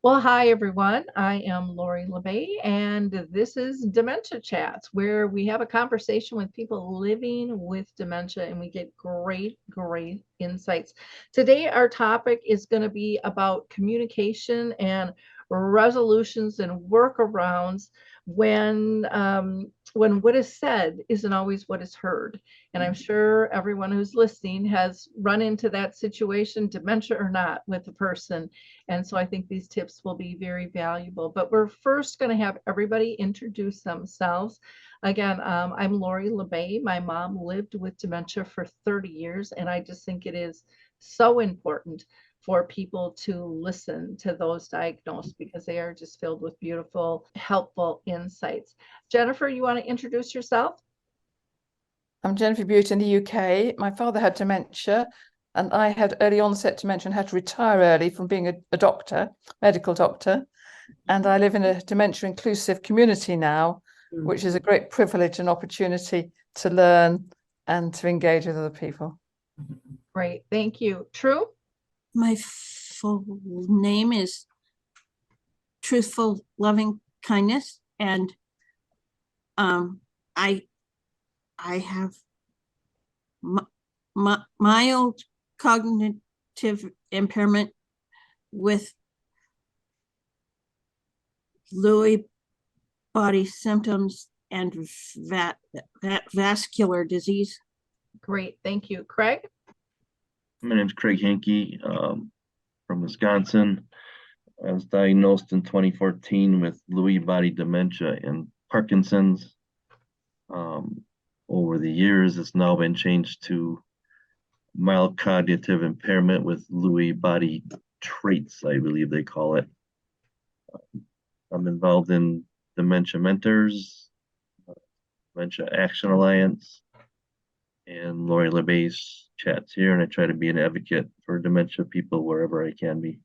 Well, hi everyone. I am Lori LeBay, and this is Dementia Chats, where we have a conversation with people living with dementia and we get great insights. Today, our topic is going to be about communication and resolutions and workarounds when what is said isn't always what is heard. And I'm sure everyone who's listening has run into that situation, dementia or not, with a person. And so I think these tips will be very valuable. But we're first going to have everybody introduce themselves. Again, I'm Lori LeBay. My mom lived with dementia for 30 years, and I just think it is so important for people to listen to those diagnosed because they are just filled with beautiful, helpful insights. Jennifer, you want to introduce yourself? I'm Jennifer Bute in the UK. My father had dementia, and I had early onset dementia and had to retire early from being a doctor, medical doctor. And I live in a dementia inclusive community now, which is a great privilege and opportunity to learn and to engage with other people. Great, thank you. True? My full name is Truthful Loving Kindness, and I have mild cognitive impairment with Lewy body symptoms and vascular disease. Great, thank you. Craig? My name's Craig Hanke, from Wisconsin. I was diagnosed in 2014 with Lewy body dementia and Parkinson's. Over the years, it's now been changed to mild cognitive impairment with Lewy body traits, I believe they call it. I'm involved in Dementia Mentors, Dementia Action Alliance, and Lori LeBay's chats here, and I try to be an advocate for dementia people wherever I can be.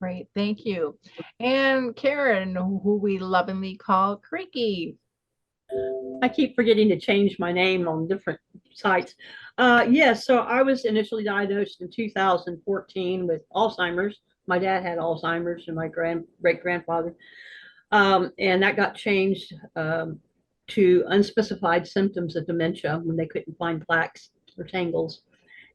Great, thank you. And Karen, who we lovingly call Creaky. I keep forgetting to change my name on different sites. Yes, so I was initially diagnosed in 2014 with Alzheimer's. My dad had Alzheimer's and my great-grandfather. And that got changed to unspecified symptoms of dementia when they couldn't find plaques or tangles.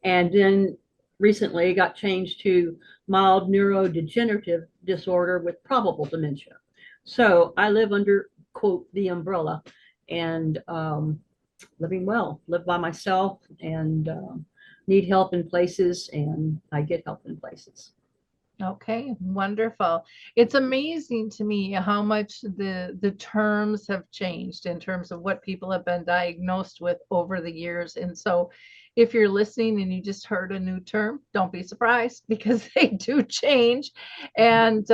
And then recently got changed to mild neurodegenerative disorder with probable dementia. So I live under, quote, the umbrella, and living well, live by myself, and need help in places, and I get help in places. Okay, wonderful. It's amazing to me how much the terms have changed in terms of what people have been diagnosed with over the years. And so if you're listening and you just heard a new term, don't be surprised because they do change. And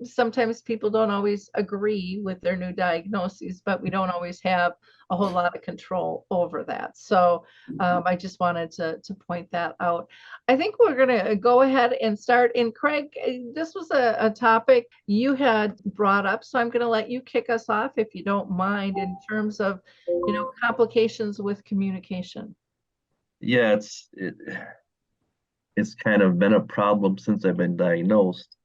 sometimes people don't always agree with their new diagnoses, but we don't always have a whole lot of control over that. So I just wanted to point that out. I think we're going to go ahead and start. And Craig, this was a topic you had brought up, so I'm going to let you kick us off if you don't mind in terms of, complications with communication. Yeah, it's kind of been a problem since I've been diagnosed,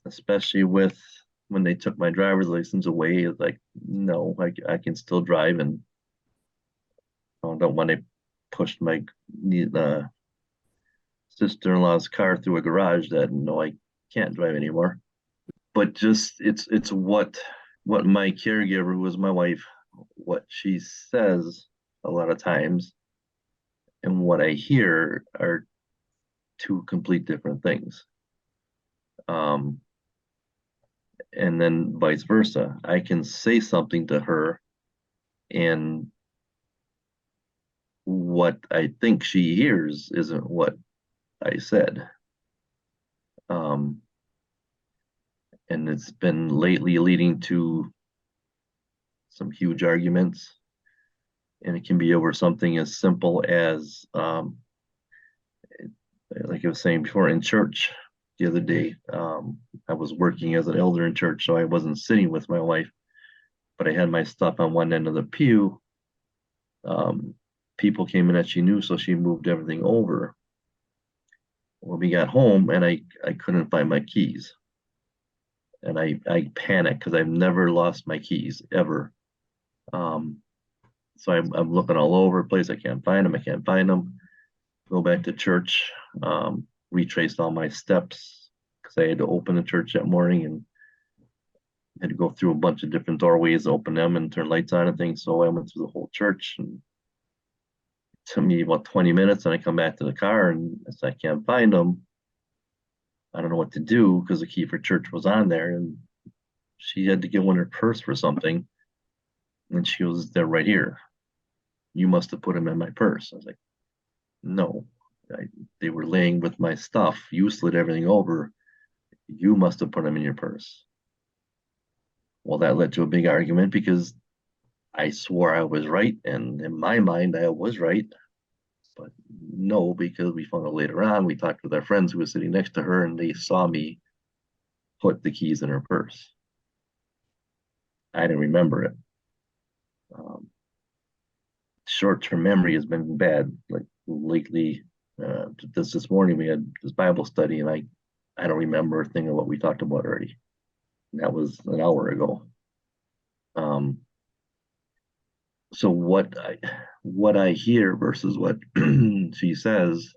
especially with when they took my driver's license away. It's like, no, I can still drive, and I don't want to push my sister-in-law's car through a garage that no, I can't drive anymore. But just it's what my caregiver, who was my wife, what she says a lot of times and what I hear are two complete different things. And then vice versa. I can say something to her, and what I think she hears isn't what I said. And it's been lately leading to some huge arguments. And it can be over something as simple as, like I was saying before, in church the other day, I was working as an elder in church, so I wasn't sitting with my wife, but I had my stuff on one end of the pew. People came in that she knew, so she moved everything over. When we got home, and I couldn't find my keys, and I panicked because I've never lost my keys ever. So I'm looking all over the place. I can't find them. I can't find them. Go back to church, retraced all my steps because I had to open the church that morning and had to go through a bunch of different doorways, open them and turn lights on and things. So I went through the whole church, and it took me about 20 minutes, and I come back to the car and I said, I can't find them. I don't know what to do because the key for church was on there, and she had to get one in her purse for something. And she goes, they're right here. You must have put them in my purse. I was like, no, they were laying with my stuff. You slid everything over. You must have put them in your purse. Well, that led to a big argument because I swore I was right. And in my mind, I was right. But no, because we found out later on, we talked with our friends who were sitting next to her, and they saw me put the keys in her purse. I didn't remember it. Short-term memory has been bad. Like lately, this morning we had this Bible study, and I don't remember a thing of what we talked about already. And that was an hour ago. So what I hear versus what she says,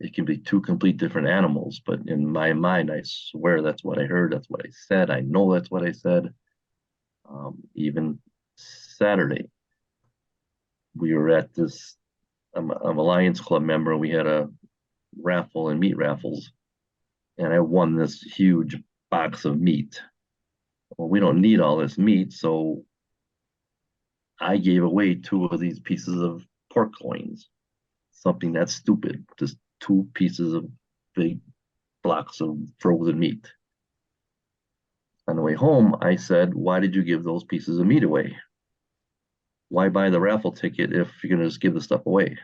it can be two complete different animals. But in my mind, I swear that's what I heard. That's what I said. I know that's what I said. Even Saturday, we were at this, I'm a Lions Club member, and we had a raffle and meat raffles, and I won this huge box of meat. Well, we don't need all this meat, so I gave away 2 of these pieces of pork loins. Something that's stupid, just 2 pieces of big blocks of frozen meat. On the way home, I said, why did you give those pieces of meat away? Why buy the raffle ticket if you're going to just give the stuff away?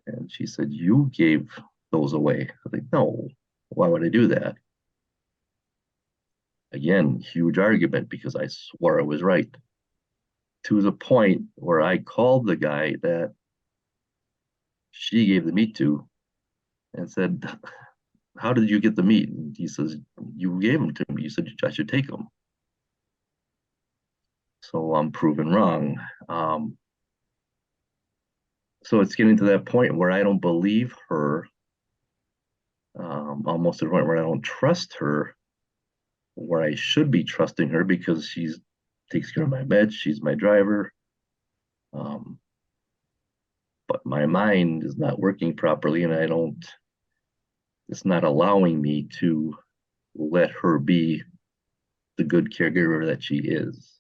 And she said, you gave those away. I was like, no, why would I do that? Again, huge argument because I swore I was right. To the point where I called the guy that she gave the meat to and said, how did you get the meat? And he says, you gave them to me. You said I should take them. So I'm proven wrong. So it's getting to that point where I don't believe her, almost to the point where I don't trust her, where I should be trusting her because she takes care of my meds, she's my driver. But my mind is not working properly, and it's not allowing me to let her be the good caregiver that she is.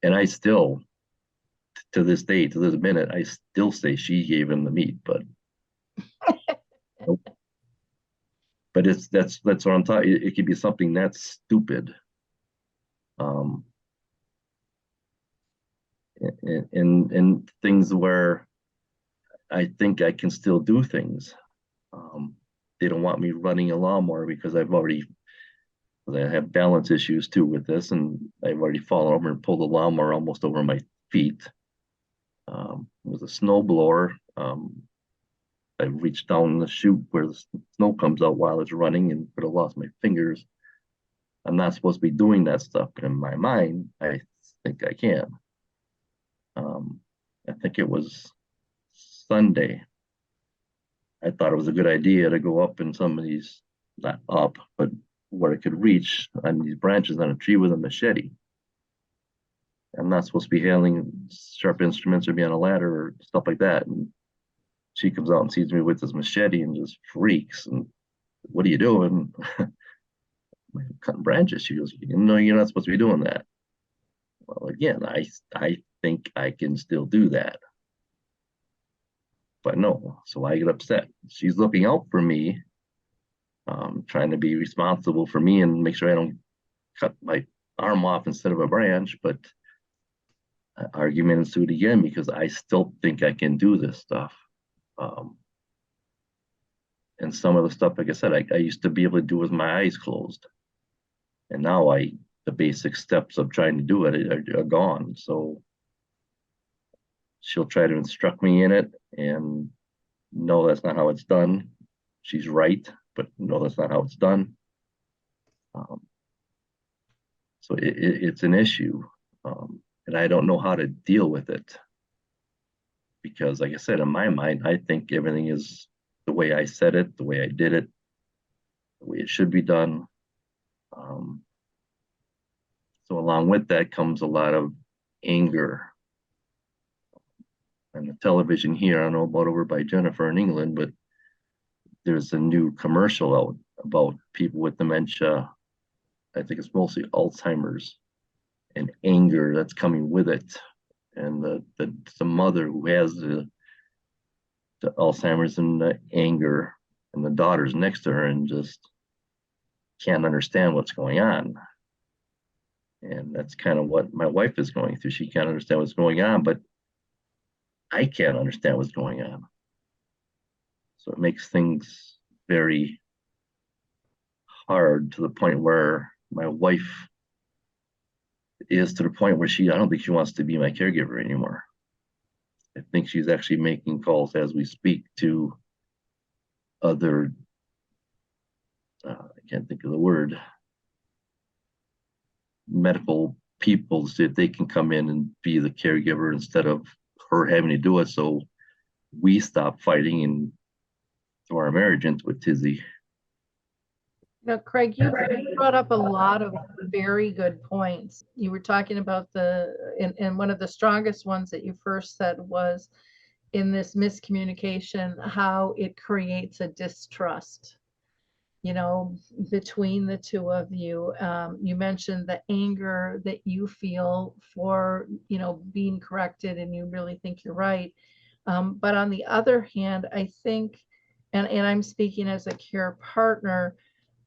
And I still, to this day, to this minute, I still say she gave him the meat, but but that's what I'm talking. It could be something that's stupid. And things where I think I can still do things. They don't want me running a lawnmower because I have balance issues too with this, and I've already fallen over and pulled the lawnmower almost over my feet. It was a snow blower. I reached down the chute where the snow comes out while it's running and could have lost my fingers. I'm not supposed to be doing that stuff, but in my mind, I think I can. I think it was Sunday. I thought it was a good idea to go up in some of these, not up, but where I could reach on these branches on a tree with a machete. I'm not supposed to be handling sharp instruments or be on a ladder or stuff like that. And she comes out and sees me with this machete and just freaks. And what are you doing? I'm cutting branches. She goes, no, you're not supposed to be doing that. Well, again, I think I can still do that. But no, so I get upset. She's looking out for me, trying to be responsible for me and make sure I don't cut my arm off instead of a branch. But argument ensued again because I still think I can do this stuff. And some of the stuff, like I said, I used to be able to do with my eyes closed. And now the basic steps of trying to do it are gone. So she'll try to instruct me in it, and no, that's not how it's done. She's right, but no, that's not how it's done. So it's an issue, and I don't know how to deal with it, because like I said, in my mind, I think everything is the way I said it, the way I did it, the way it should be done. So along with that comes a lot of anger. On the television here, I don't know about over by Jennifer in England, but there's a new commercial out about people with dementia. I think it's mostly Alzheimer's and anger that's coming with it. And the mother who has the Alzheimer's and the anger, and the daughter's next to her and just can't understand what's going on. And that's kind of what my wife is going through. She can't understand what's going on, but I can't understand what's going on. So it makes things very hard, to the point where my wife is to the point where I don't think she wants to be my caregiver anymore. I think she's actually making calls as we speak to other, I can't think of the word, medical people, so that they can come in and be the caregiver instead of her having to do it. So we stop fighting and throw our marriage into a tizzy. Now, Craig, you brought up a lot of very good points. You were talking about and one of the strongest ones that you first said was in this miscommunication, how it creates a distrust, between the two of you. You mentioned the anger that you feel for, being corrected, and you really think you're right. But on the other hand, I think, and I'm speaking as a care partner,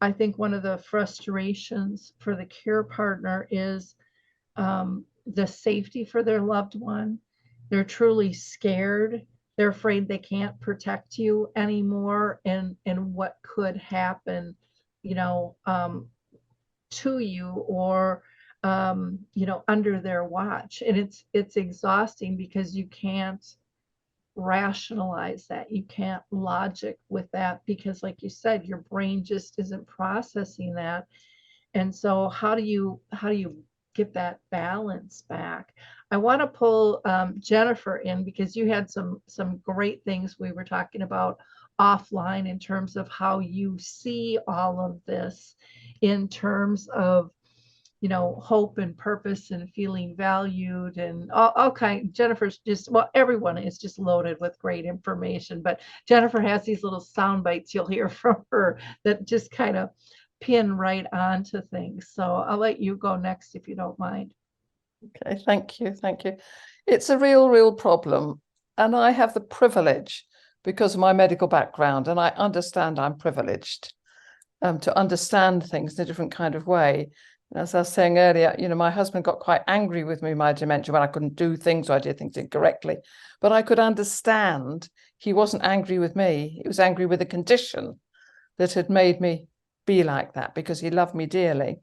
I think one of the frustrations for the care partner is the safety for their loved one. They're truly scared. They're afraid they can't protect you anymore, and what could happen, to you, or under their watch. And it's exhausting, because you can't rationalize that. You can't logic with that, because like you said, your brain just isn't processing that. And so how do you get that balance back? I want to pull Jennifer in, because you had some great things we were talking about offline in terms of how you see all of this in terms of hope and purpose and feeling valued and all kind. Jennifer's just, well, everyone is just loaded with great information, but Jennifer has these little sound bites you'll hear from her that just kind of pin right onto things. So I'll let you go next, if you don't mind. Okay, thank you. It's a real problem. And I have the privilege, because of my medical background, and I understand I'm privileged to understand things in a different kind of way. As I was saying earlier, my husband got quite angry with me, my dementia, when I couldn't do things, or I did things incorrectly. But I could understand he wasn't angry with me. He was angry with the condition that had made me be like that, because he loved me dearly.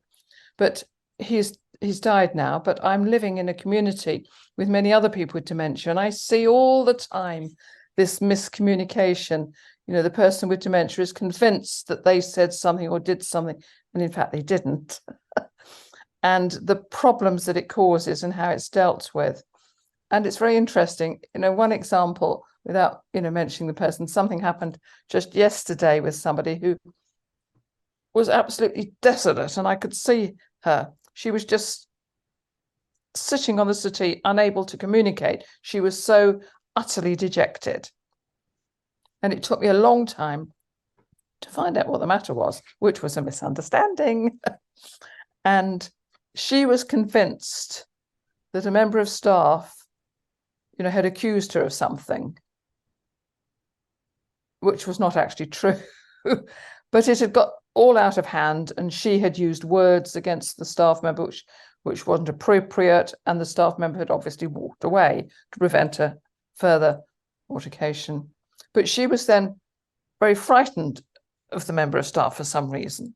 But he's died now, but I'm living in a community with many other people with dementia, and I see all the time this miscommunication. The person with dementia is convinced that they said something or did something, and in fact they didn't. And the problems that it causes and how it's dealt with. And it's very interesting. One example, without mentioning the person, something happened just yesterday with somebody who was absolutely desolate, and I could see her. She was just sitting on the settee, unable to communicate. She was so utterly dejected. And it took me a long time to find out what the matter was, which was a misunderstanding. And she was convinced that a member of staff, had accused her of something, which was not actually true. But it had got all out of hand, and she had used words against the staff member which wasn't appropriate, and the staff member had obviously walked away to prevent a further altercation. But she was then very frightened of the member of staff for some reason.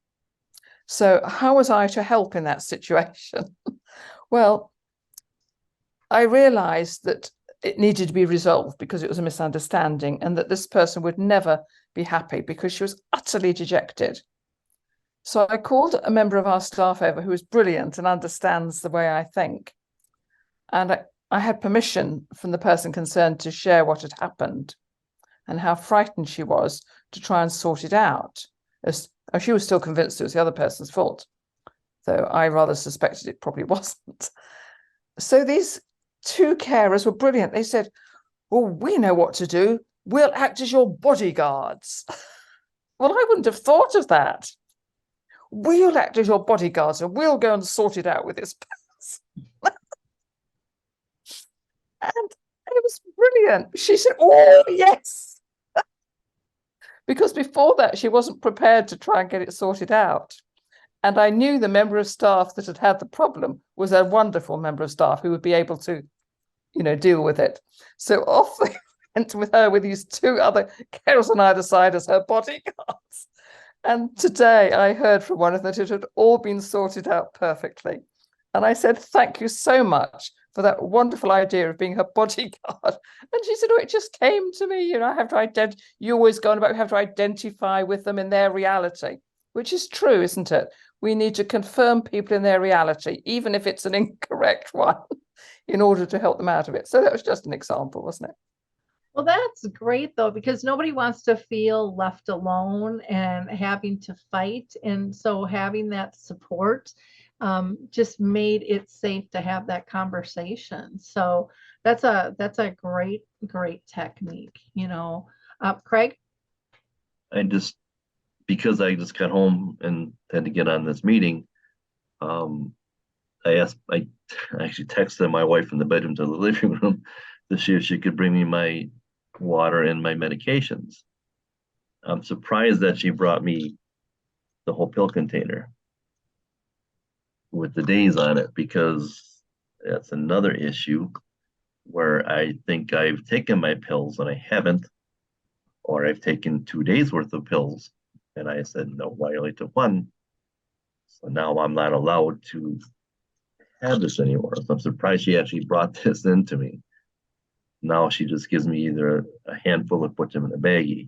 So how was I to help in that situation? Well, I realized that it needed to be resolved because it was a misunderstanding, and that this person would never be happy because she was utterly dejected. So I called a member of our staff over who is brilliant and understands the way I think. And I had permission from the person concerned to share what had happened and how frightened she was to try and sort it out. She was still convinced it was the other person's fault, though I rather suspected it probably wasn't. So these two carers were brilliant. They said, well, we know what to do. We'll act as your bodyguards. Well, I wouldn't have thought of that. We'll act as your bodyguards and we'll go and sort it out with this person. And it was brilliant. She said, oh, yes. Because before that, she wasn't prepared to try and get it sorted out. And I knew the member of staff that had had the problem was a wonderful member of staff who would be able to, deal with it. So off they went with her with these two other carers on either side as her bodyguards. And today I heard from one of them that it had all been sorted out perfectly. And I said, thank you so much for that wonderful idea of being her bodyguard. And she said, oh, it just came to me. I have to you always go on about, we have to identify with them in their reality, which is true, isn't it? We need to confirm people in their reality, even if it's an incorrect one, in order to help them out of it. So that was just an example, wasn't it? Well, that's great, though, because nobody wants to feel left alone and having to fight. And so having that support just made it safe to have that conversation. So that's a great technique, Craig? Because I just got home and had to get on this meeting, I actually texted my wife from the bedroom to the living room to see if she could bring me my water and my medications. I'm surprised that she brought me the whole pill container with the days on it, because that's another issue where I think I've taken my pills and I haven't, or I've taken 2 days worth of pills and I said, no, why only took one? So now I'm not allowed to have this anymore. So I'm surprised she actually brought this into me. Now she just gives me either a handful or puts them in a baggie.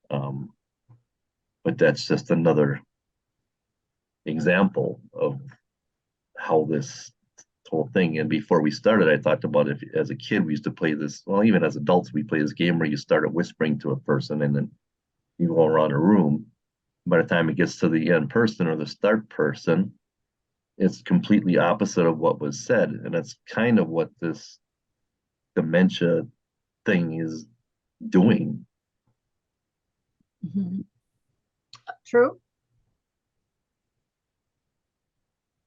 But that's just another example of how this whole thing. And before we started, I talked about, if as a kid we used to play this, well, even as adults we play this game where you start whispering to a person and then you go around a room. By the time it gets to the end person or the start person, it's completely opposite of what was said. And that's kind of what this dementia thing is doing. Mm-hmm. True.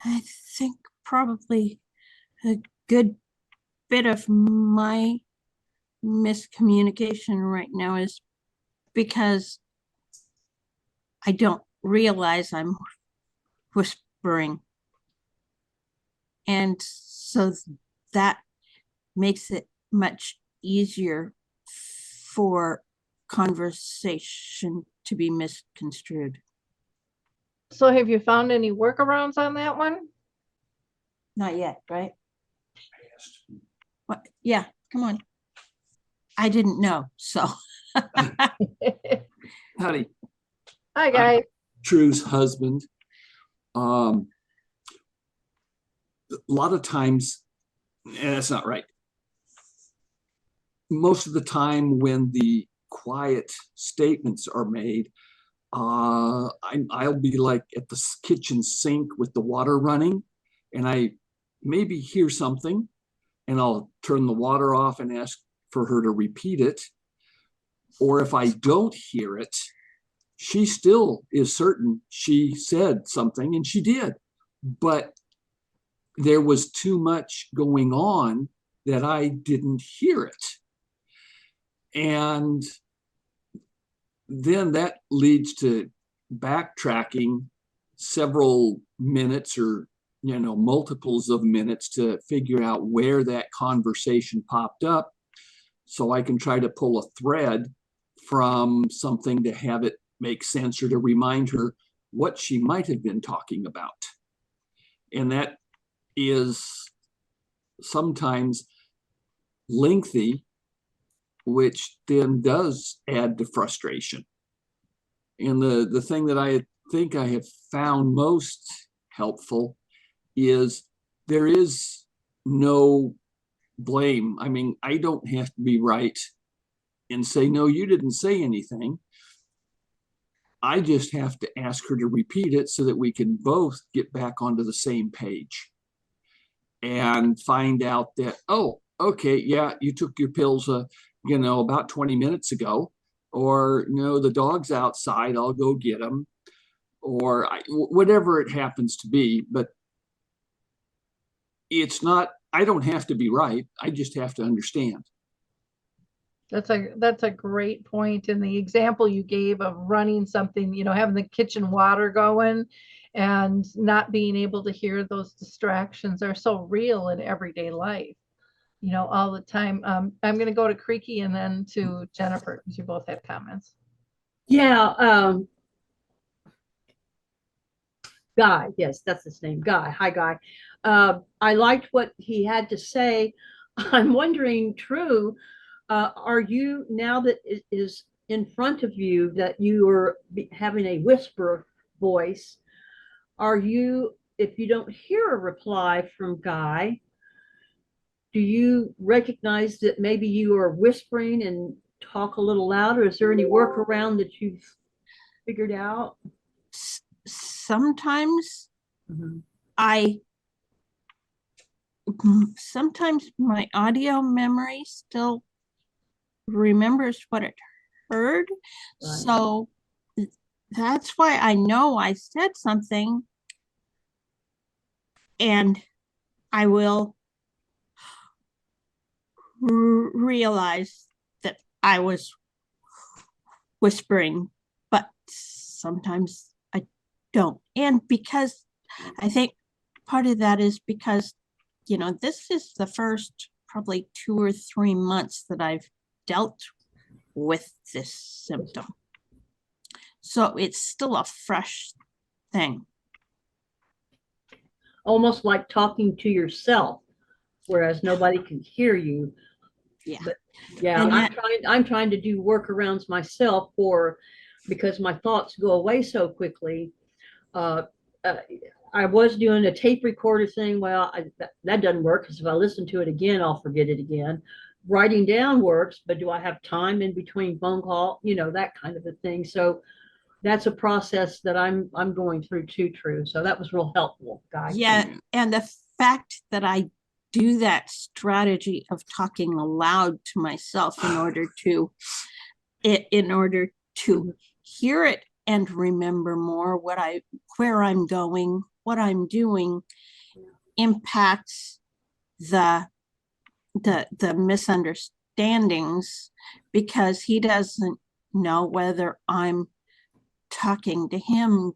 I think probably a good bit of my miscommunication right now is because I don't realize I'm whispering. And so that makes it much easier for conversation to be misconstrued. So have you found any workarounds on that one? Not yet, right? What? Yeah, come on. I didn't know, so. Howdy. Hi, guys. True's husband. A lot of times, and that's not right. Most of the time when the quiet statements are made, I'll be like at the kitchen sink with the water running, and I maybe hear something, and I'll turn the water off and ask for her to repeat it. Or if I don't hear it, she still is certain she said something, and she did. But there was too much going on that I didn't hear it. And then that leads to backtracking several minutes or multiples of minutes to figure out where that conversation popped up, so I can try to pull a thread from something to have it make sense or to remind her what she might have been talking about. And that is sometimes lengthy, which then does add to frustration. And the thing that I think I have found most helpful is there is no blame. I mean, I don't have to be right and say, no, you didn't say anything. I just have to ask her to repeat it so that we can both get back onto the same page and find out that, oh, okay, yeah, you took your pills, about 20 minutes ago, or the dog's outside, I'll go get him, or whatever it happens to be. But it's not, I don't have to be right. I just have to understand. That's a great point. And the example you gave of running something, having the kitchen water going and not being able to hear those distractions are so real in everyday life, all the time. I'm going to go to Creaky and then to Jennifer, because you both had comments. Yeah. Guy, yes, that's his name, Guy. Hi, Guy. I liked what he had to say. I'm wondering, True, are you, now that it is in front of you, that you are having a whisper voice, are you, if you don't hear a reply from Guy, do you recognize that maybe you are whispering and talk a little louder? Is there any workaround that you've figured out? Sometimes Mhm. sometimes my audio memory still remembers what it heard. Right. So that's why I know I said something, and I will realize that I was whispering, but sometimes I don't. And because I think part of that is because, this is the first probably 2 or 3 months that I've dealt with this symptom. So it's still a fresh thing. Almost like talking to yourself, whereas nobody can hear you. Yeah. But yeah, And I'm trying to do workarounds myself because my thoughts go away so quickly. I was doing a tape recorder thing. Well, that doesn't work, because if I listen to it again, I'll forget it again. Writing down works, but do I have time in between phone call? That kind of a thing. So that's a process that I'm going through too, True. So that was real helpful, Guy. yeah, and the fact that I do that strategy of talking aloud to myself in order to hear it and remember more where I'm going, what I'm doing, impacts the misunderstandings, because he doesn't know whether I'm talking to him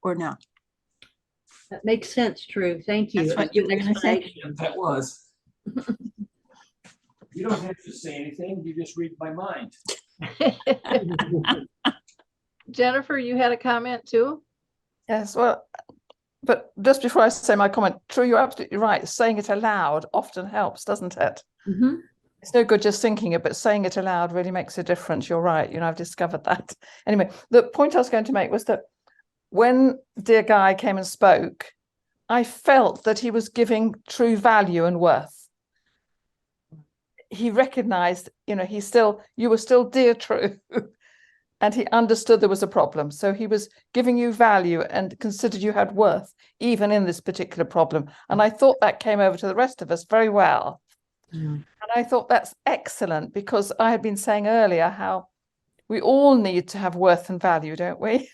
or not. That makes sense, True. Thank you. That's what you were going to say. That was. You don't have to say anything. You just read my mind. Jennifer, you had a comment too? Yes, well, but just before I say my comment, True, you're absolutely right. Saying it aloud often helps, doesn't it? Mm-hmm. It's no good just thinking it, but saying it aloud really makes a difference. You're right. I've discovered that. Anyway, the point I was going to make was that when dear Guy came and spoke, I felt that he was giving true value and worth. He recognized, you were still dear True, and he understood there was a problem. So he was giving you value and considered you had worth, even in this particular problem. And I thought that came over to the rest of us very well. And I thought that's excellent, because I had been saying earlier how we all need to have worth and value, don't we?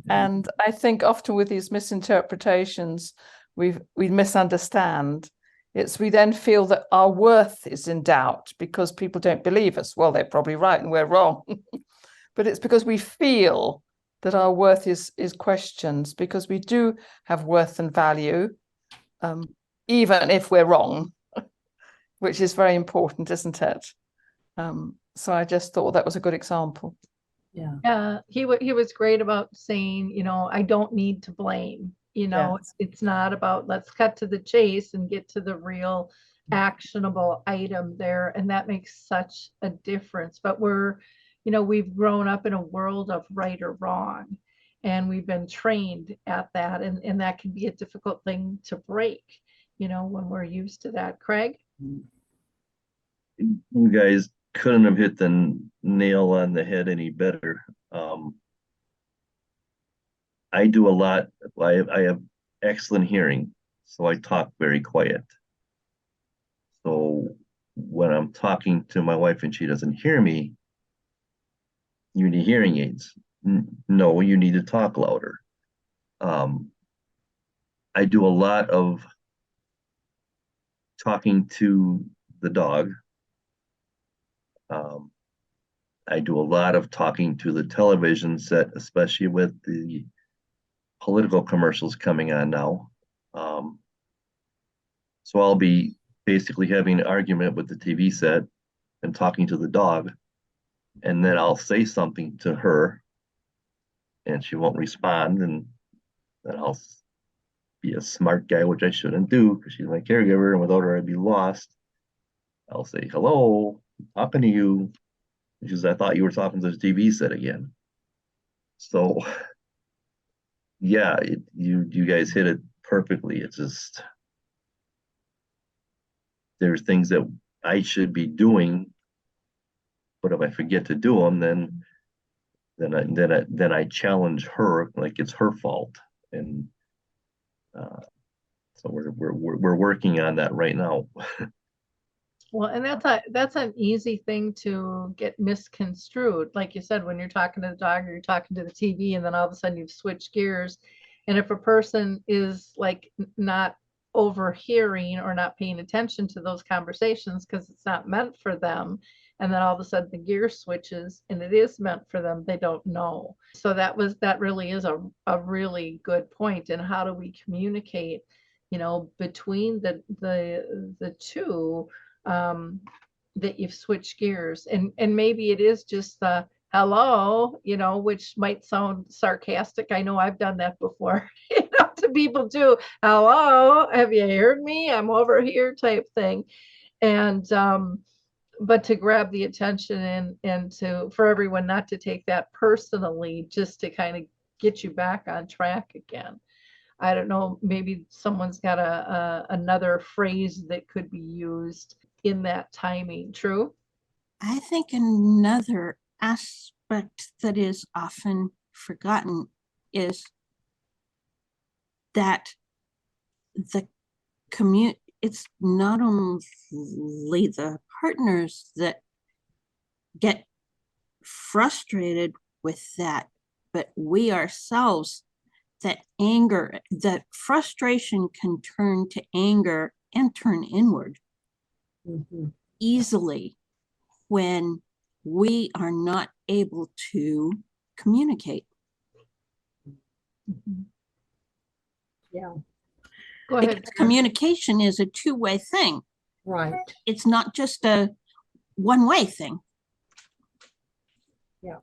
And I think often with these misinterpretations, we misunderstand. We then feel that our worth is in doubt because people don't believe us. Well, they're probably right and we're wrong. But it's because we feel that our worth is questioned, because we do have worth and value, even if we're wrong, which is very important, isn't it? So I just thought that was a good example. Yeah. Yeah, he was great about saying, I don't need to blame. You know, it's not about let's cut to the chase and get to the real actionable item there. And that makes such a difference. But we've grown up in a world of right or wrong. And we've been trained at that. And that can be a difficult thing to break, when we're used to that. Craig? You guys couldn't have hit the nail on the head any better. I do a lot. I have excellent hearing, so I talk very quiet. So when I'm talking to my wife and she doesn't hear me, you need hearing aids. No, you need to talk louder. I do a lot of talking to the dog. I do a lot of talking to the television set, especially with the political commercials coming on now. So I'll be basically having an argument with the TV set and talking to the dog, and then I'll say something to her and she won't respond, and then I'll be a smart guy, which I shouldn't do because she's my caregiver, and without her I'd be lost. I'll say, hello, I'm talking to you. She says, I thought you were talking to the TV set again. So yeah, you guys hit it perfectly. It's just, there's things that I should be doing, but if I forget to do them, then I challenge her like it's her fault, and so we're working on that right now. Well, and that's an easy thing to get misconstrued. Like you said, when you're talking to the dog or you're talking to the TV, and then all of a sudden you've switched gears. And if a person is like not overhearing or not paying attention to those conversations because it's not meant for them, and then all of a sudden the gear switches and it is meant for them, they don't know. So that really is a really good point. And how do we communicate, between the two, that you've switched gears, and maybe it is just the hello, which might sound sarcastic. I know I've done that before, to people too. Hello, have you heard me? I'm over here type thing. And but to grab the attention and for everyone not to take that personally, just to kind of get you back on track again. I don't know, maybe someone's got another phrase that could be used in that timing. True? I think another aspect that is often forgotten is that it's not only the partners that get frustrated with that, but we ourselves, that frustration can turn to anger and turn inward easily when we are not able to communicate. Yeah. Go ahead. Because communication is a two-way thing. Right. It's not just a one-way thing. Yeah.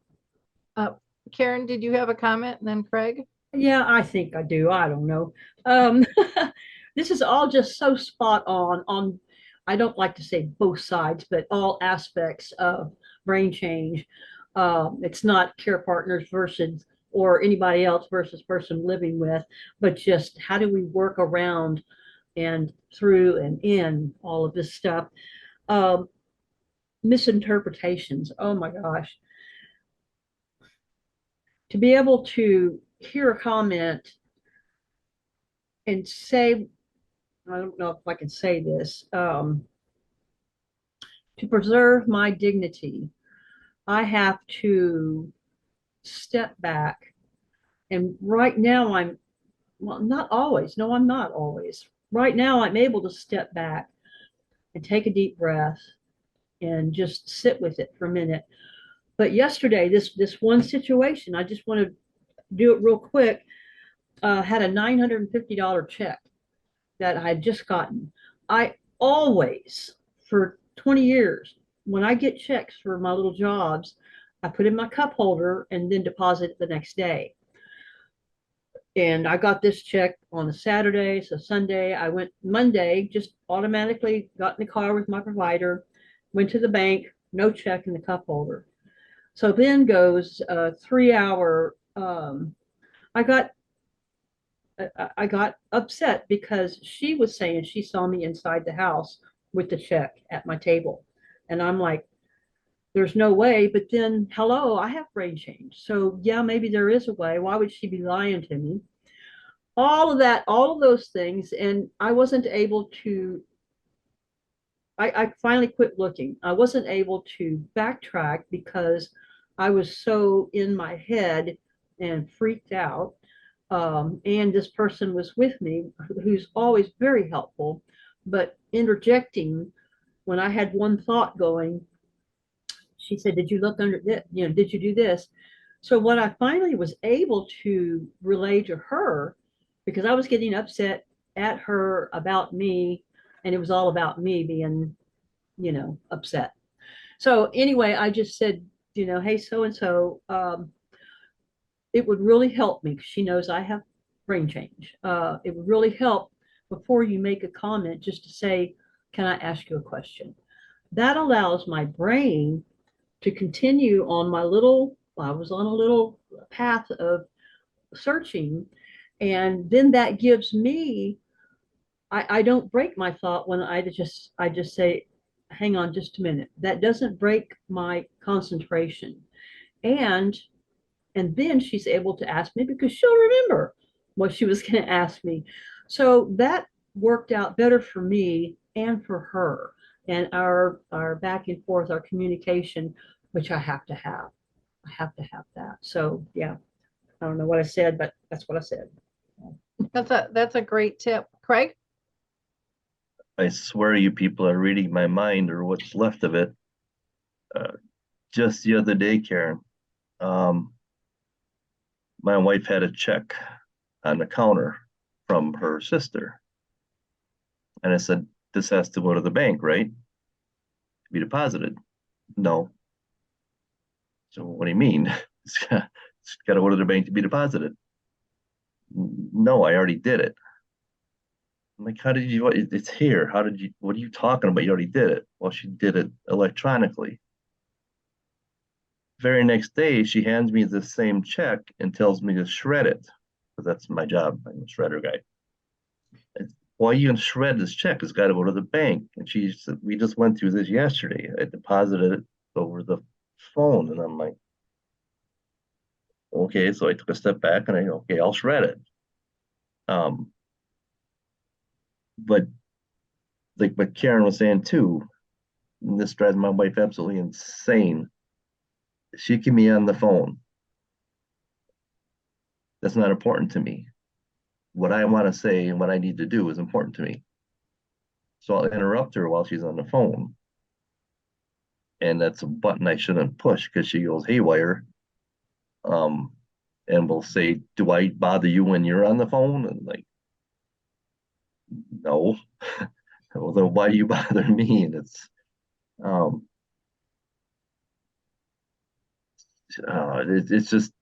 Karen, did you have a comment? And then Craig? Yeah, I think I do. I don't know. This is all just so spot on, I don't like to say both sides, but all aspects of brain change. It's not care partners versus or anybody else versus person living with, but just how do we work around and through and in all of this stuff. Misinterpretations. Oh my gosh. To be able to hear a comment and say, I don't know if I can say this, to preserve my dignity, I have to step back. And right now not always. No, I'm not always. Right now I'm able to step back and take a deep breath and just sit with it for a minute. But yesterday, this one situation, I just want to do it real quick, had a $950 check that I had just gotten. I always, for 20 years, when I get checks for my little jobs, I put in my cup holder and then deposit it the next day. And I got this check on a Saturday. So Sunday, I went Monday, just automatically got in the car with my provider, went to the bank, no check in the cup holder. So then goes a 3 hour. I got I got upset because she was saying she saw me inside the house with the check at my table, and I'm like, there's no way. But then, hello, I have brain change, so yeah, maybe there is a way. Why would she be lying to me? All of that, all of those things, and I wasn't able to. I finally quit looking. I wasn't able to backtrack because I was so in my head and freaked out. And this person was with me who's always very helpful, but interjecting when I had one thought going, she said, did you look under this? Did you do this? So what I finally was able to relay to her, because I was getting upset at her about me, and it was all about me being, upset. So anyway, I just said, hey, so and so, it would really help me because she knows I have brain change. It would really help before you make a comment just to say, can I ask you a question? That allows my brain to continue on I was on a little path of searching. And then that gives me, I don't break my thought when I just say, hang on just a minute. That doesn't break my concentration. And and then she's able to ask me because she'll remember what she was going to ask me. So that worked out better for me and for her, and our back and forth, our communication, which I have to have. I have to have that. So yeah, I don't know what I said, but that's what I said. That's a great tip. Craig? I swear you people are reading my mind or what's left of it. Just the other day, Karen, my wife had a check on the counter from her sister. And I said, this has to go to the bank, right? To be deposited. No. So what do you mean? It's got to go to the bank to be deposited. No, I already did it. I'm like, how did you, it's here. What are you talking about? You already did it. Well, she did it electronically. Very next day, she hands me the same check and tells me to shred it, because that's my job. I'm a shredder guy. Why are you gonna shred this check? It's got to go to the bank. And she said, we just went through this yesterday. I deposited it over the phone, and I'm like, okay. So I took a step back and okay, I'll shred it. But like what Karen was saying too, and this drives my wife absolutely insane. She can be on the phone. That's not important to me. What I want to say and what I need to do is important to me. So I'll interrupt her while she's on the phone. And that's a button I shouldn't push because she goes haywire. And will say, do I bother you when you're on the phone? And like, no. Well, then why do you bother me? And it's just,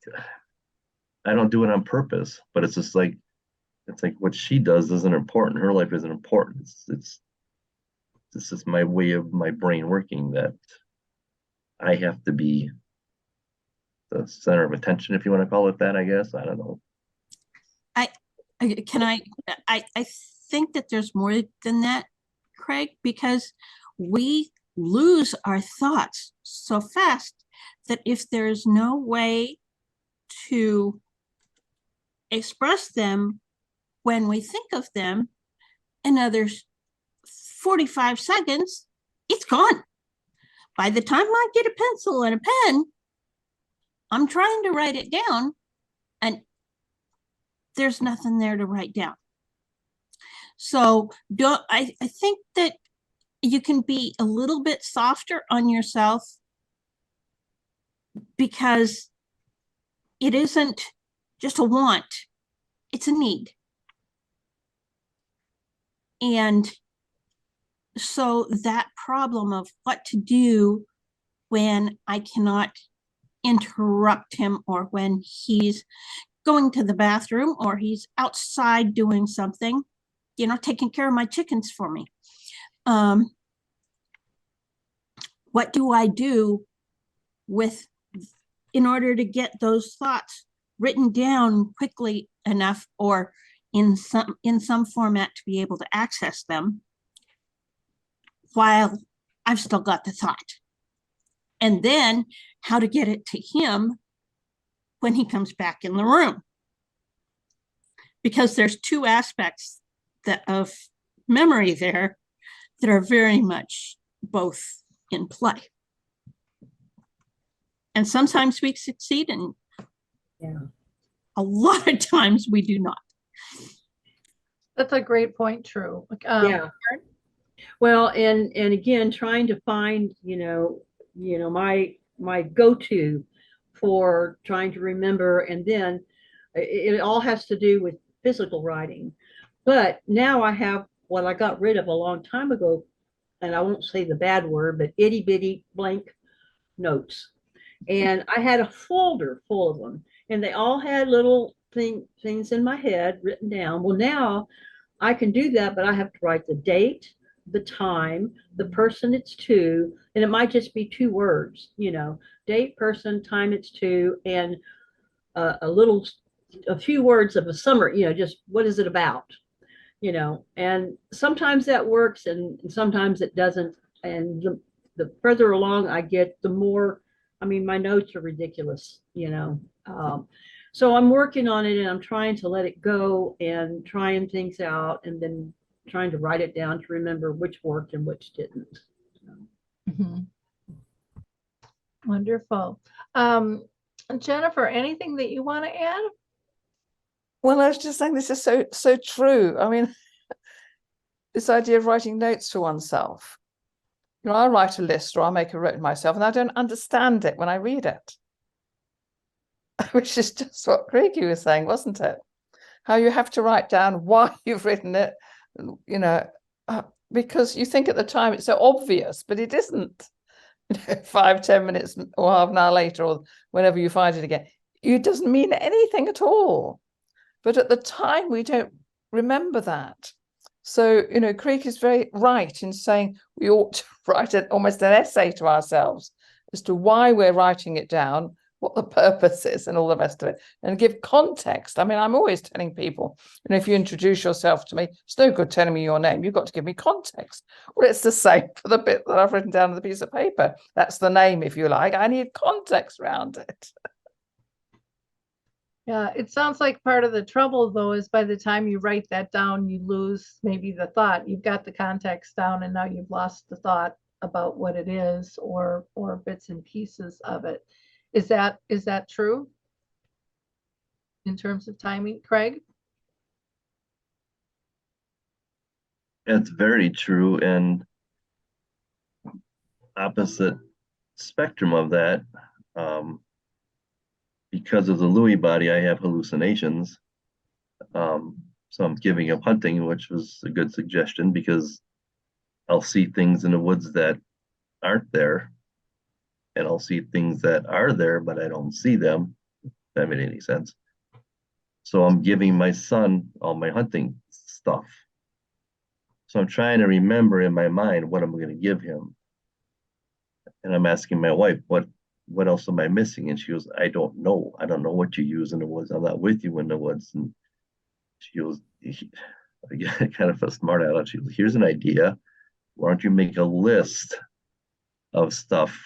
I don't do it on purpose, but it's just like, it's like what she does isn't important. Her life isn't important. This is my way of my brain working, that I have to be the center of attention, if you want to call it that, I guess. I don't know. I think that there's more than that, Craig, because we lose our thoughts so fast that if there's no way to express them when we think of them, another 45 seconds, it's gone. By the time I get a pencil and a pen, I'm trying to write it down and there's nothing there to write down. So I think that you can be a little bit softer on yourself, because it isn't just a want, it's a need. And so that problem of what to do when I cannot interrupt him or when he's going to the bathroom, or he's outside doing something, you know, taking care of my chickens for me. What do I do in order to get those thoughts written down quickly enough, or in some format to be able to access them while I've still got the thought? And then how to get it to him when he comes back in the room. Because there's two aspects of memory there that are very much both in play. And sometimes we succeed, and a lot of times we do not. That's a great point, True. Yeah. Well, and again, trying to find, my go-to for trying to remember, and then it all has to do with physical writing. But now I have what I got rid of a long time ago, and I won't say the bad word, but itty bitty blank notes. And I had a folder full of them, and they all had little things in my head written down. Well, now I can do that, but I have to write the date, the time, the person it's to, and it might just be 2 words, date, person, time it's to, and a few words of a summary, just what is it about, and sometimes that works and sometimes it doesn't. And the further along I get, the more, my notes are ridiculous, so I'm working on it, and I'm trying to let it go and trying things out, and then trying to write it down to remember which worked and which didn't. Wonderful. Jennifer, anything that you want to add? Well, I was just saying, this is so true. I mean, this idea of writing notes to oneself. I write a list, or I'll make a note myself, and I don't understand it when I read it. Which is just what Craigie was saying, wasn't it? How you have to write down why you've written it, because you think at the time it's so obvious, but it isn't. 5-10 minutes or half an hour later, or whenever you find it again, it doesn't mean anything at all. But at the time, we don't remember that. So, Creek is very right in saying we ought to write almost an essay to ourselves as to why we're writing it down, what the purpose is, and all the rest of it, and give context. I'm always telling people, if you introduce yourself to me, it's no good telling me your name. You've got to give me context. Well, it's the same for the bit that I've written down on the piece of paper. That's the name, if you like. I need context around it. Yeah, it sounds like part of the trouble, though, is by the time you write that down, you lose maybe the thought. You've got the context down, and now you've lost the thought about what it is, or bits and pieces of it. Is that true in terms of timing, Craig? It's very true. And opposite spectrum of that, because of the Lewy body, I have hallucinations. So I'm giving up hunting, which was a good suggestion, because I'll see things in the woods that aren't there, and I'll see things that are there, but I don't see them, if that made any sense. So I'm giving my son all my hunting stuff. So I'm trying to remember in my mind what I'm going to give him. And I'm asking my wife, what else am I missing? And she goes, I don't know. I don't know what you use in the woods. I'm not with you in the woods. And she goes, I kind of felt smart out. She goes, here's an idea. Why don't you make a list of stuff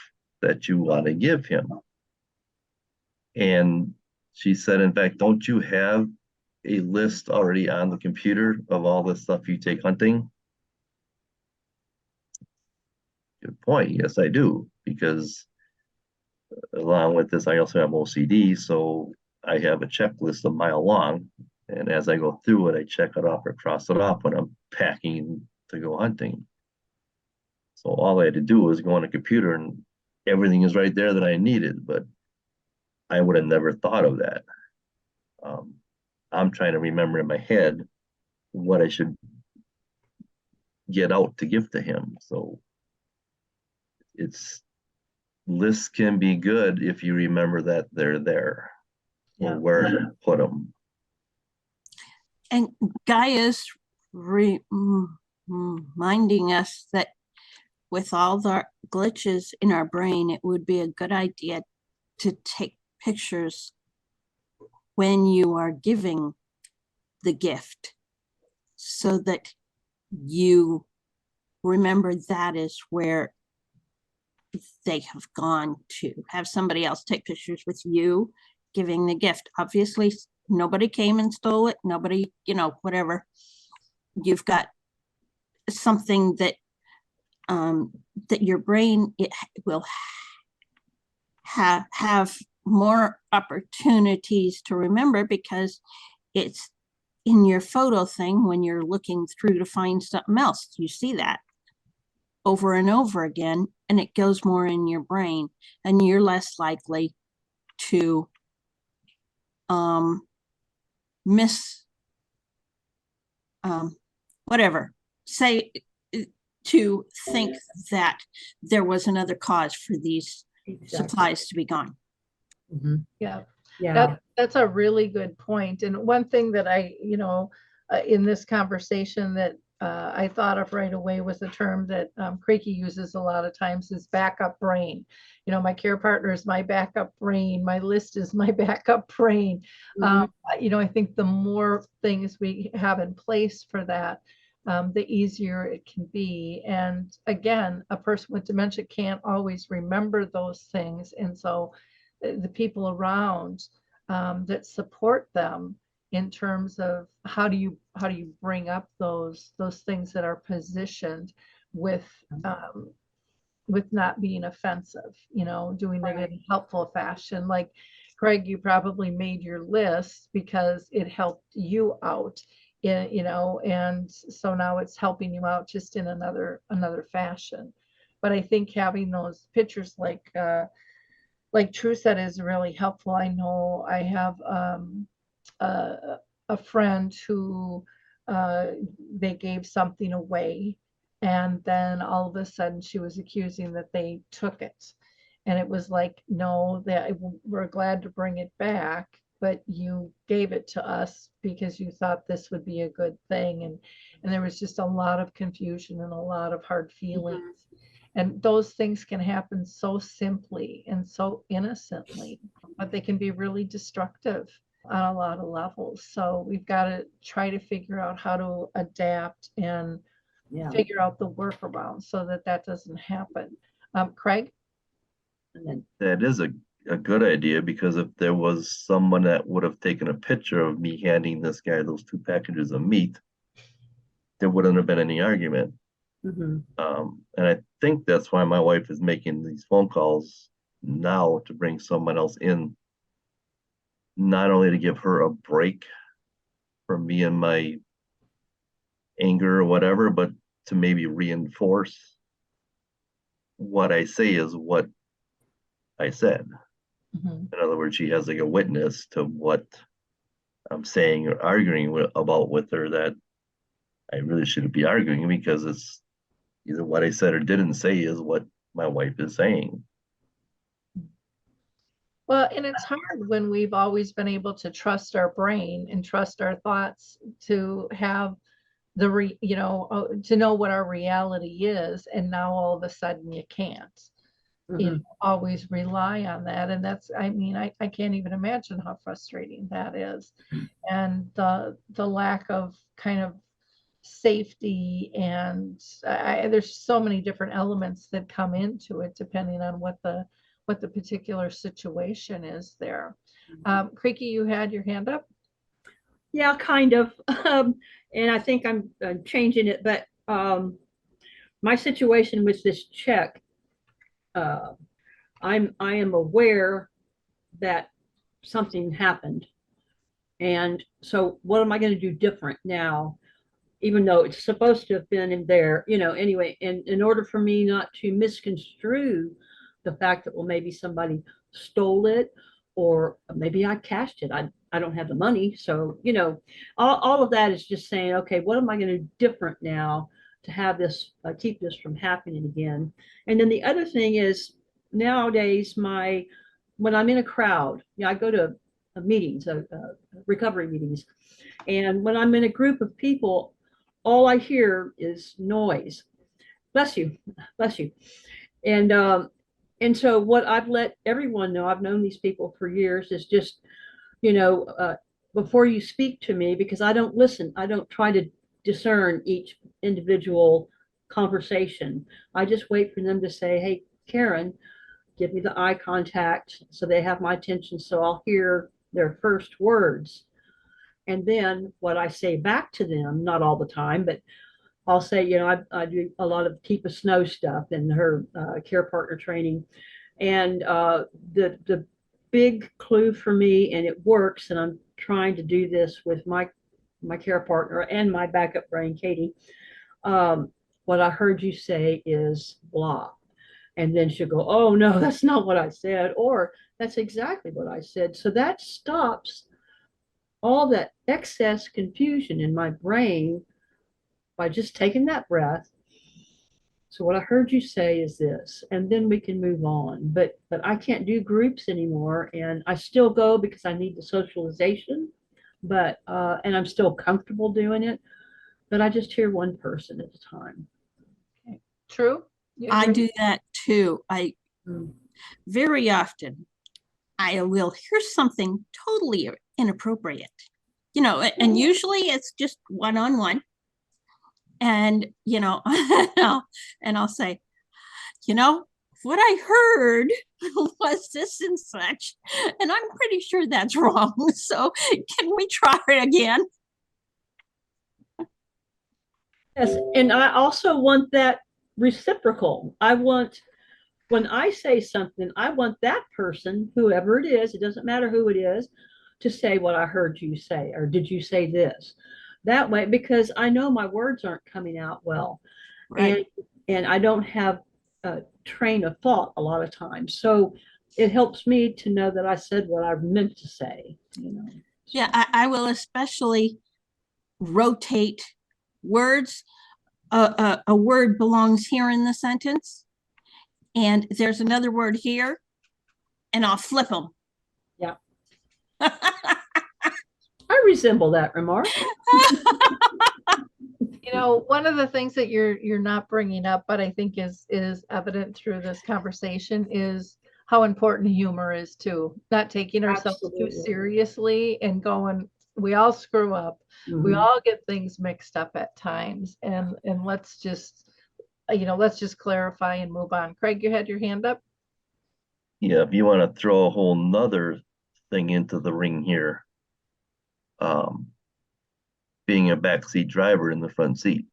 that you want to give him? And she said, in fact, don't you have a list already on the computer of all the stuff you take hunting? Good point. Yes, I do. Because along with this, I also have OCD. So I have a checklist a mile long. And as I go through it, I check it off or cross it off when I'm packing to go hunting. So all I had to do was go on a computer, and everything is right there that I needed, but I would have never thought of that. I'm trying to remember in my head what I should get out to give to him. So lists can be good if you remember that they're there. Yeah. or where to put them. And Gaia's reminding us that with all the glitches in our brain, it would be a good idea to take pictures when you are giving the gift so that you remember that is where they have gone to. Have somebody else take pictures with you giving the gift. Obviously, nobody came and stole it. Nobody, whatever. You've got something that that your brain will have more opportunities to remember because it's in your photo thing when you're looking through to find something else. You see that over and over again, and it goes more in your brain, and you're less likely to to think that there was another cause for these supplies to be gone. Mm-hmm. Yeah. Yeah. That's a really good point. And one thing that I, in this conversation that I thought of right away was a term that Creaky uses a lot of times is backup brain. My care partner is my backup brain. My list is my backup brain. Mm-hmm. I think the more things we have in place for that, the easier it can be. And again, a person with dementia can't always remember those things. And so the people around that support them in terms of how do you bring up those things that are positioned with not being offensive, doing it in a helpful fashion. Like Craig, you probably made your list because it helped you out, and so now it's helping you out just in another fashion. But I think having those pictures like True said is really helpful. I know I have a friend who they gave something away, and then all of a sudden she was accusing that they took it. And it was like, no, we're glad to bring it back, but you gave it to us because you thought this would be a good thing. And there was just a lot of confusion and a lot of hard feelings. Mm-hmm. And those things can happen so simply and so innocently, but they can be really destructive on a lot of levels. So we've got to try to figure out how to adapt and figure out the workaround so that doesn't happen. Craig? That is a good idea, because if there was someone that would have taken a picture of me handing this guy those 2 packages of meat, there wouldn't have been any argument. Mm-hmm. And I think that's why my wife is making these phone calls now, to bring someone else in, not only to give her a break from me and my anger or whatever, but to maybe reinforce what I say is what I said. Mm-hmm. In other words, she has like a witness to what I'm saying or arguing about with her, that I really shouldn't be arguing, because it's either what I said or didn't say is what my wife is saying. Well, and it's hard when we've always been able to trust our brain and trust our thoughts to have to know what our reality is. And now all of a sudden you can't. Mm-hmm. Always rely on that. And that's, I can't even imagine how frustrating that is. And the lack of kind of safety, and there's so many different elements that come into it depending on what the particular situation is there. Creaky, you had your hand up? Yeah, kind of. And I think I'm changing it, but my situation with this check, I am aware that something happened. And so what am I going to do different now, even though it's supposed to have been in there, anyway, and in order for me not to misconstrue the fact that, well, maybe somebody stole it, or maybe I cashed it. I don't have the money. So, all of that is just saying, okay, what am I going to do different now to have this, keep this from happening again? And then the other thing is, nowadays, when I'm in a crowd, I go to meetings, recovery meetings. And when I'm in a group of people, all I hear is noise. Bless you, bless you. And so what I've let everyone know, I've known these people for years, is just, you know, before you speak to me, because I don't listen, I don't try to discern each individual conversation. I just wait for them to say, hey, Karen, give me the eye contact, so they have my attention, so I'll hear their first words. And then what I say back to them, not all the time, but I'll say, you know, I do a lot of keep a snow stuff in her care partner training. And the big clue for me, and it works, and I'm trying to do this with my care partner and my backup brain, Katie. What I heard you say is blah. And then she'll go, oh, no, that's not what I said. Or that's exactly what I said. So that stops all that excess confusion in my brain by just taking that breath. So what I heard you say is this, and then we can move on. But I can't do groups anymore, and I still go because I need the socialization, but and I'm still comfortable doing it, but I just hear one person at a time. Okay. True. I do that too. Mm. Very often I will hear something totally inappropriate, you know, and usually it's just one-on-one. And, you know, and I'll say, you know, what I heard was this and such, and I'm pretty sure that's wrong. So can we try it again? Yes, and I also want that reciprocal. I want, when I say something, I want that person, whoever it is, it doesn't matter who it is, to say what I heard you say, or did you say this? That way, because I know my words aren't coming out well. Right. And I don't have a train of thought a lot of times. So it helps me to know that I said what I meant to say, you know. Yeah, I will especially rotate words. A word belongs here in the sentence, and there's another word here, and I'll flip them. Yeah. I resemble that remark. You know, one of the things that you're not bringing up, but I think is evident through this conversation, is how important humor is too. Not taking ourselves Absolutely. too seriously and going, we all screw up. We Mhm. all get things mixed up at times, and let's just, you know, let's just clarify and move on. Craig, you had your hand up. Yeah, if you want to throw a whole nother thing into the ring here, being a backseat driver in the front seat.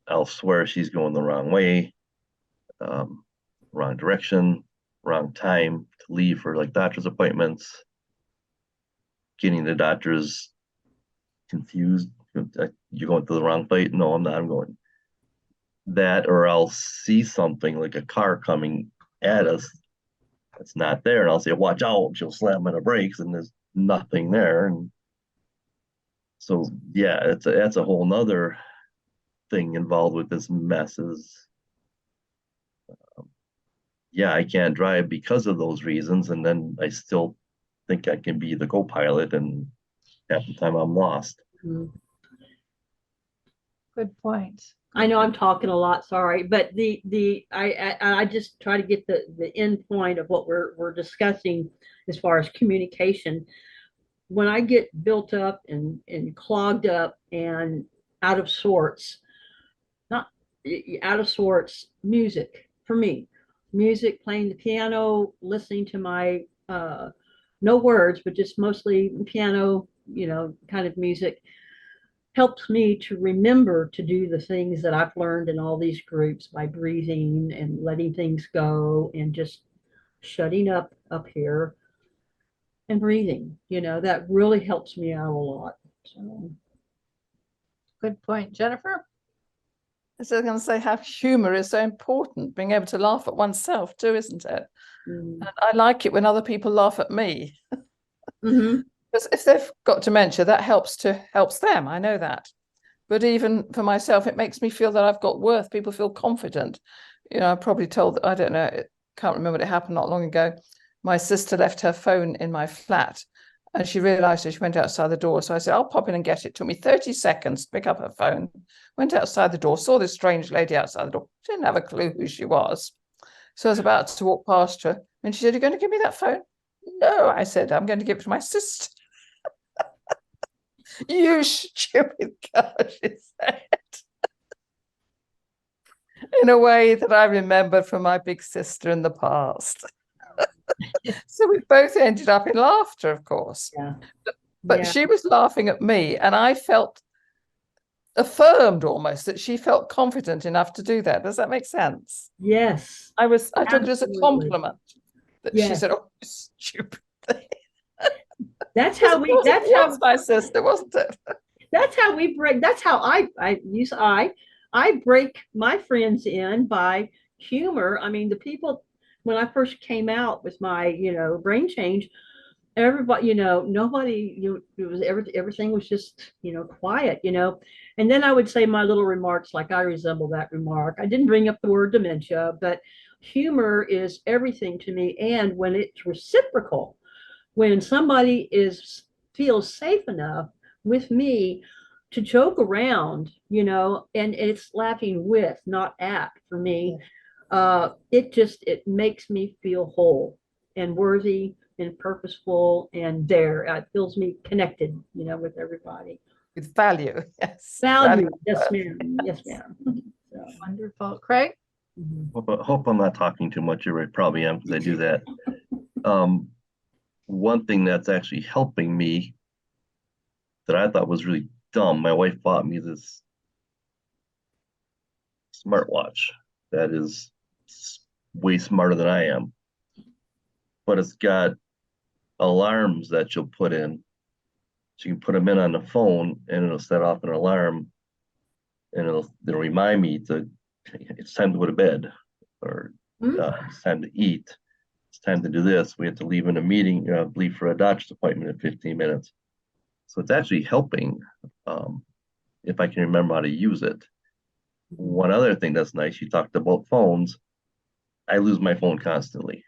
I'll swear she's going the wrong way, wrong direction, wrong time to leave for like doctor's appointments, getting the doctors confused. You're going to the wrong place? No, I'm not. I'm going that, or I'll see something like a car coming at us that's not there, and I'll say, watch out. She'll slam on the brakes, and there's nothing there. And so, yeah, that's a whole nother thing involved with this mess is, yeah, I can't drive because of those reasons. And then I still think I can be the co-pilot, and half the time I'm lost. Mhm. Good point. I know I'm talking a lot, sorry, but I just try to get the end point of what we're discussing as far as communication. When I get built up and clogged up and out of sorts, not out of sorts, music for me, music, playing the piano, listening to my no words, but just mostly piano, you know, kind of music, helps me to remember to do the things that I've learned in all these groups by breathing and letting things go and just shutting up here and breathing. You know, that really helps me out a lot. So. Good point. Jennifer? I was going to say how humor is so important, being able to laugh at oneself too, isn't it? Mm-hmm. And I like it when other people laugh at me. Mm-hmm. Because if they've got dementia, that helps them. I know that. But even for myself, it makes me feel that I've got worth. People feel confident. You know, I probably told, I don't know, can't remember, it happened not long ago. my sister left her phone in my flat and she realized it. She went outside the door. So I said, I'll pop in and get it. It took me 30 seconds to pick up her phone, went outside the door, saw this strange lady outside the door. She didn't have a clue who she was. So I was about to walk past her and she said, "You're going to give me that phone?" "No," I said, "I'm going to give it to my sister." "You stupid girl," she said. In a way that I remember from my big sister in the past. So we both ended up in laughter, of course. Yeah. But Yeah. she was laughing at me, and I felt affirmed almost that she felt confident enough to do that. Does that make sense? Yes. I took it as a Absolutely. compliment that she Yes. said, "Oh, you stupid thing." That's how Of we. course That's it how. was my sister, wasn't it? That's how we break. That's how I break my friends in by humor. I mean, the people when I first came out with my brain change, everybody nobody it was everything was just quiet, and then I would say my little remarks like I resemble that remark. I didn't bring up the word dementia, but humor is everything to me, and when it's reciprocal, when somebody feels safe enough with me to joke around, and it's laughing with, not at, for me, it makes me feel whole and worthy and purposeful, and there it feels me connected, with everybody. With value, yes. Value, yes, ma'am. Yes, ma'am. So, Wonderful. Craig? Hope I'm not talking too much. I probably am because I do that. One thing that's actually helping me that I thought was really dumb, my wife bought me this smartwatch that is way smarter than I am, but it's got alarms that you'll put in. So you can put them in on the phone and it'll set off an alarm, and it'll remind me it's time to go to bed, or it's time to eat. It's time to do this. We have to leave in a meeting, leave for a doctor's appointment in 15 minutes. So it's actually helping if I can remember how to use it. One other thing that's nice, you talked about phones. I lose my phone constantly.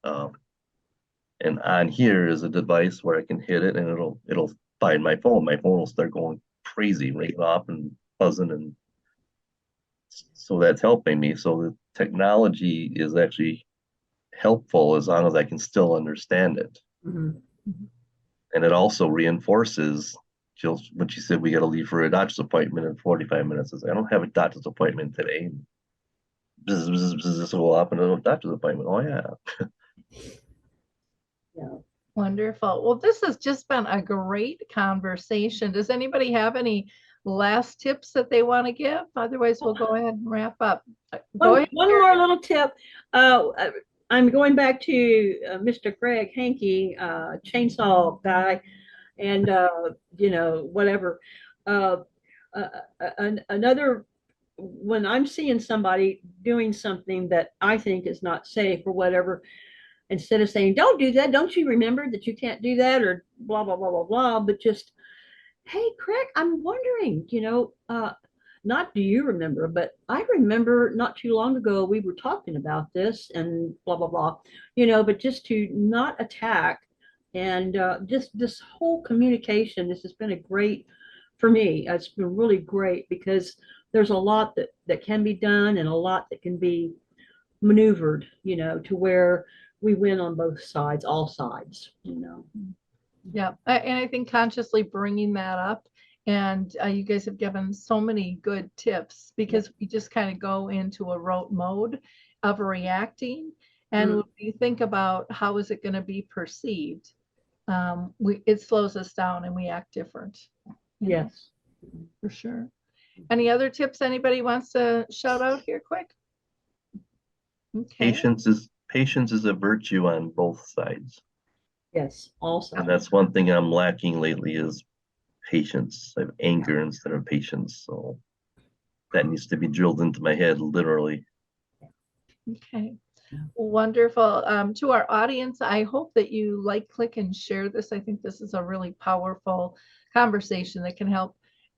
And on here is a device where I can hit it and it'll find my phone. My phone will start going crazy, ringing off and buzzing, and so that's helping me. So the technology is actually helpful as long as I can still understand it. mhm. And it also reinforces Jill when she said we got to leave for a doctor's appointment in 45 minutes. I said, I don't have a doctor's appointment today. This will happen at a doctor's appointment. Oh yeah. Yeah. Wonderful. Well, this has just been a great conversation. Does anybody have any last tips that they want to give? Otherwise, we'll go ahead and wrap up. Go ahead. One more little tip. I'm going back to Mr. Greg Hanke, chainsaw guy, and whatever. Another, when I'm seeing somebody doing something that I think is not safe or whatever, instead of saying, "Don't do that, don't you remember that you can't do that," or blah blah blah blah blah, but just, "Hey, Craig, I'm wondering, not do you remember, but I remember not too long ago we were talking about this and blah blah blah," but just to not attack, and just this whole communication. This has been a great, for me, it's been really great, because there's a lot that can be done and a lot that can be maneuvered, to where we win on both sides, all sides. Yeah, and I think consciously bringing that up, and you guys have given so many good tips, because we just kind of go into a rote mode of reacting, and when you think about how is it going to be perceived, it slows us down and we act different. Yes. For sure. Any other tips anybody wants to shout out here quick? Okay. Patience is a virtue on both sides. Yes. Also. And that's one thing I'm lacking lately is patience. I have anger instead of patience. So that needs to be drilled into my head, literally. Okay. Wonderful. To our audience, I hope that you like, click, and share this. I think this is a really powerful conversation that can help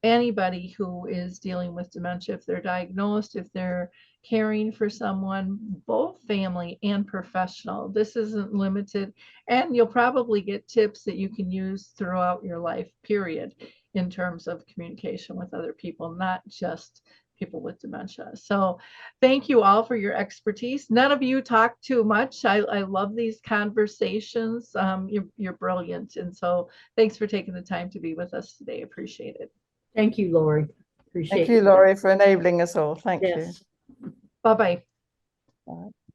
anybody who is dealing with dementia, if they're diagnosed, if they're caring for someone, both family and professional. This isn't limited, and you'll probably get tips that you can use throughout your life, period, in terms of communication with other people, not just people with dementia. So thank you all for your expertise. None of you talk too much. I love these conversations. You're brilliant. And so thanks for taking the time to be with us today. Appreciate it. Thank you, Lori. Appreciate Thank you, it. Laurie, for enabling us all. Thank you. Yes. Bye-bye. Bye.